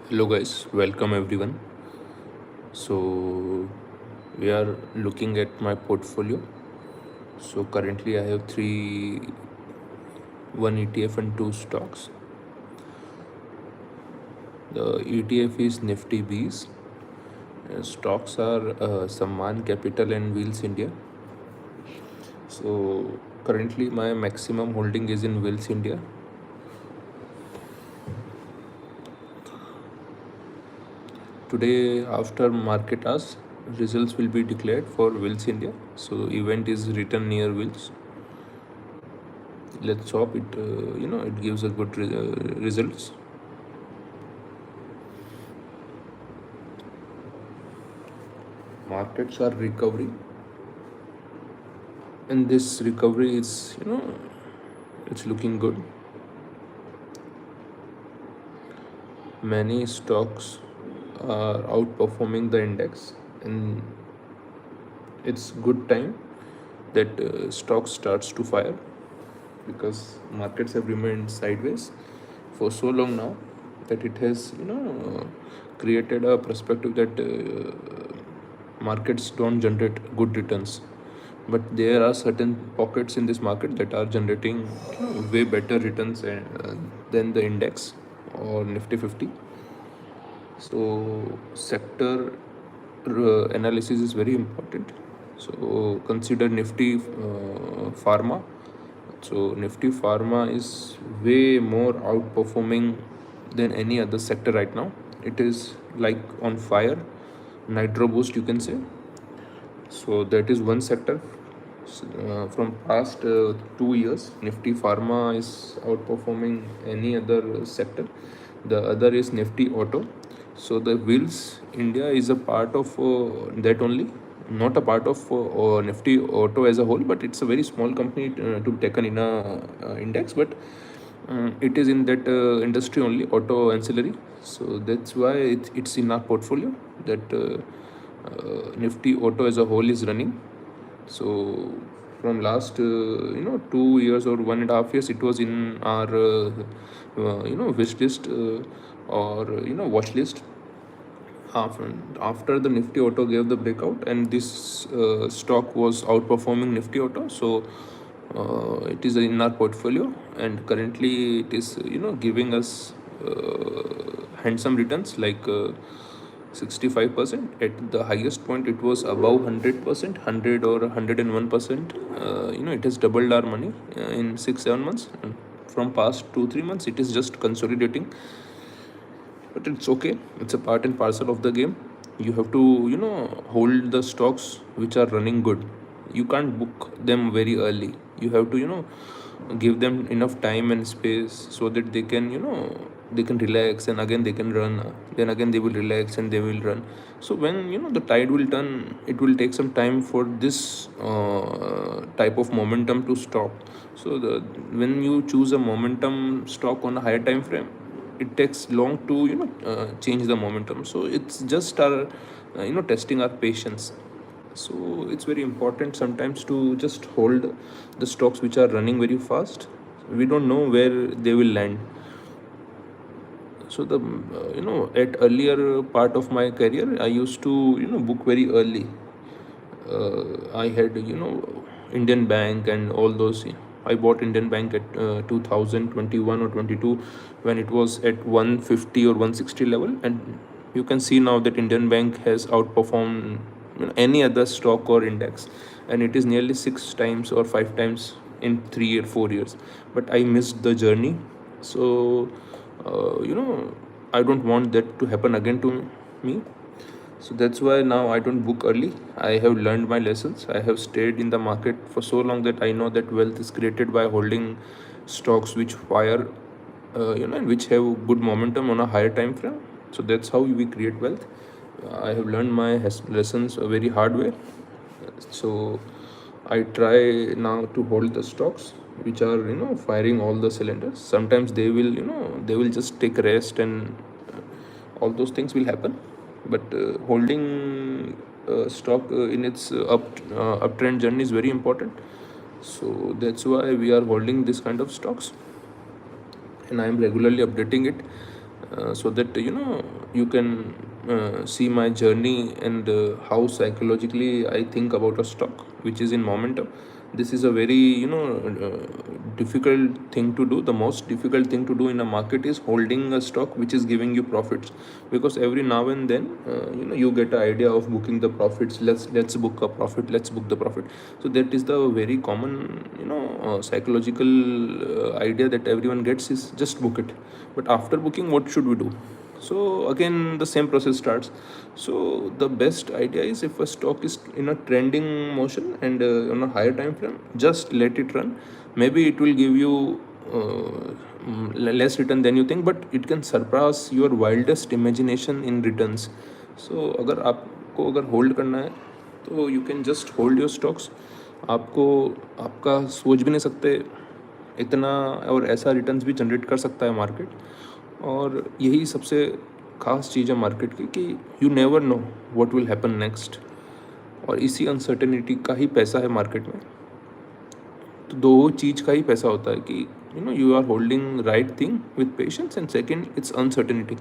Hello guys, welcome everyone. So we are looking at my portfolio. So currently I have one ETF and two stocks. The ETF is Nifty Bees. Stocks are Samman Capital and Wheels India. So currently my maximum holding is in Wheels India. Today after market hours, results will be declared for Wheels India. So event is written near Wheels. Let's hope it gives a good results. Markets are recovering, and this recovery is it's looking good. Many stocks are outperforming the index, and it's good time that stock starts to fire, because markets have remained sideways for so long now that it has created a perspective that markets don't generate good returns. But there are certain pockets in this market that are generating way better returns than the index or Nifty 50. So sector analysis is very important. So consider Nifty Pharma. So Nifty Pharma is way more outperforming than any other sector right now. It is like on fire, nitro boost you can say. So that is one sector. From past 2 years, Nifty Pharma is outperforming any other sector. The other is Nifty Auto. So the Wheels India is a part of that only, not a part of Nifty Auto as a whole, but it's a very small company to be taken in a index. But it is in that industry only, auto ancillary. So that's why it's in our portfolio that Nifty Auto as a whole is running. So from last 2 years or 1.5 years, it was in our wish list or watch list. After the Nifty Auto gave the breakout, and this stock was outperforming Nifty Auto, so it is in our portfolio, and currently it is giving us handsome returns like 65%. At the highest point it was above 100%, 100 or 101%. It has doubled our money in 6-7 months. And from past 2-3 months it is just consolidating, but it's okay. It's a part and parcel of the game. You have to hold the stocks which are running good. You can't book them very early. You have to give them enough time and space so that they can relax, and again they can run, then again they will relax and they will run. So when the tide will turn, it will take some time for this type of momentum to stop. So when you choose a momentum stock on a higher time frame, it takes long to change the momentum. So it's just our testing our patience. So it's very important sometimes to just hold the stocks which are running very fast. We don't know where they will land. So the at earlier part of my career, I used to book very early. I had Indian Bank and all those. I bought Indian Bank at 2021 or 22, when it was at 150 or 160 level, and you can see now that Indian Bank has outperformed any other stock or index, and it is nearly 6 times or 5 times in 3 or 4 years. But I missed the journey, so I don't want that to happen again to me. So that's why now I don't book early. I have learned my lessons. I have stayed in the market for so long that I know that wealth is created by holding stocks which fire, and which have good momentum on a higher time frame. So that's how we create wealth. I have learned my lessons a very hard way. So I try now to hold the stocks which are firing all the cylinders. Sometimes they will just take rest, and all those things will happen. But holding stock in its uptrend journey is very important. So that's why we are holding this kind of stocks, and I am regularly updating it so that you can see my journey and how psychologically I think about a stock which is in momentum. This is a very difficult thing to do. The most difficult thing to do in a market is holding a stock which is giving you profits, because every now and then you get an idea of booking the profits. Let's book a profit, let's book the profit. So that is the very common psychological idea that everyone gets, is just book it. But after booking, what should we do? So again the same process starts. So the best idea is, if a stock is in a trending motion and on a higher time frame, just let it run. Maybe it will give you less return than you think, but it can surpass your wildest imagination in returns. So अगर आपको अगर hold करना है तो you can just hold your stocks. आपको आपका सोच भी नहीं सकते इतना और ऐसा रिटर्न्स भी जनरेट कर सकता है मार्केट. और यही सबसे ख़ास चीज़ है मार्केट की, कि you never know what will happen next. और इसी अनसर्टेनिटी का ही पैसा है मार्केट में. तो दो चीज़ का ही पैसा होता है कि you are holding right thing with patience, and second it's uncertainty.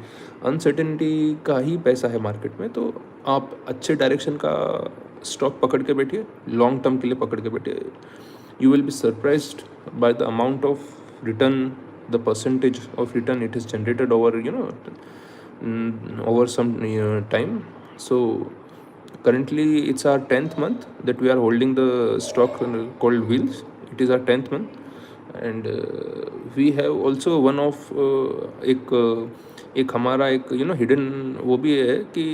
Uncertainty का ही पैसा है मार्केट में. तो आप अच्छे डायरेक्शन का स्टॉक पकड़ के बैठिए, लॉन्ग टर्म के लिए पकड़ के बैठिए. You will be surprised by the amount of return, the percentage of return it has generated over over some time. So currently it's our 10th month that we are holding the stock called Wheels. It is our 10th month, and we have also one of एक हमारा एक hidden वो भी है कि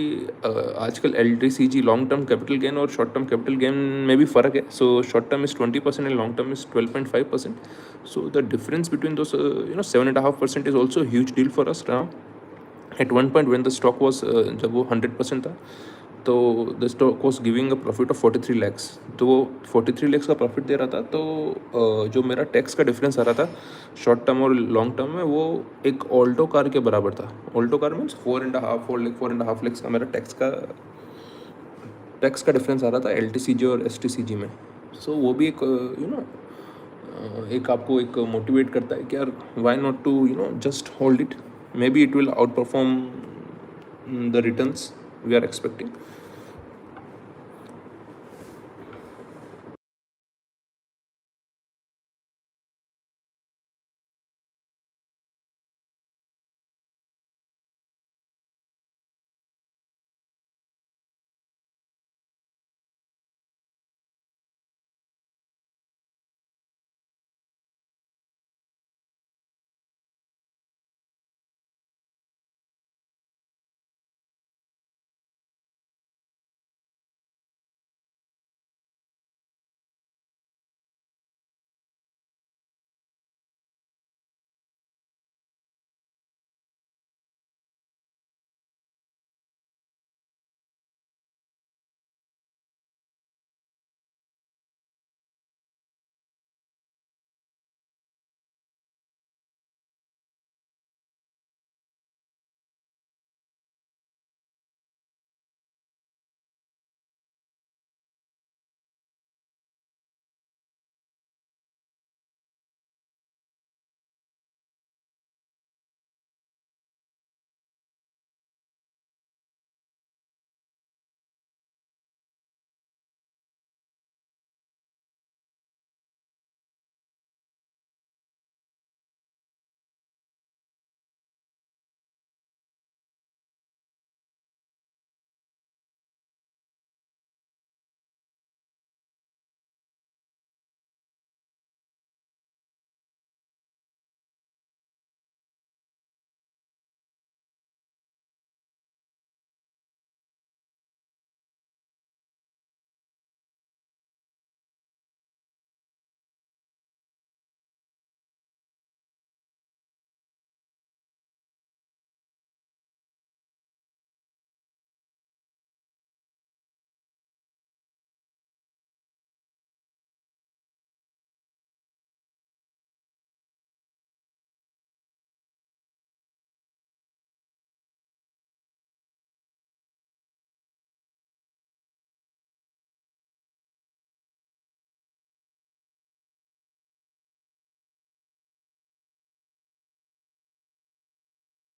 आजकल LTCG, long term capital gain और short term capital gain में भी फ़र्क है. So short term is 20% and long term is 12.5%. So the difference between those 7.5% is also a huge deal for us now. At one point when the stock was जब वो 100% था, तो the stock was giving a profit of 43 lakhs. तो वो 43 लैक्स का profit दे रहा था. तो जो मेरा टैक्स का डिफरेंस आ रहा था शॉर्ट टर्म और लॉन्ग टर्म में, वो एक ऑल्टो कार के बराबर था. ऑल्टो कार मीन्स 4.5 लैक्स का मेरा टैक्स का डिफरेंस आ रहा था LTCG और STCG में. सो वो भी एक एक आपको एक मोटिवेट करता है कि यार why not to just hold it. Maybe it will outperform the returns we are expecting.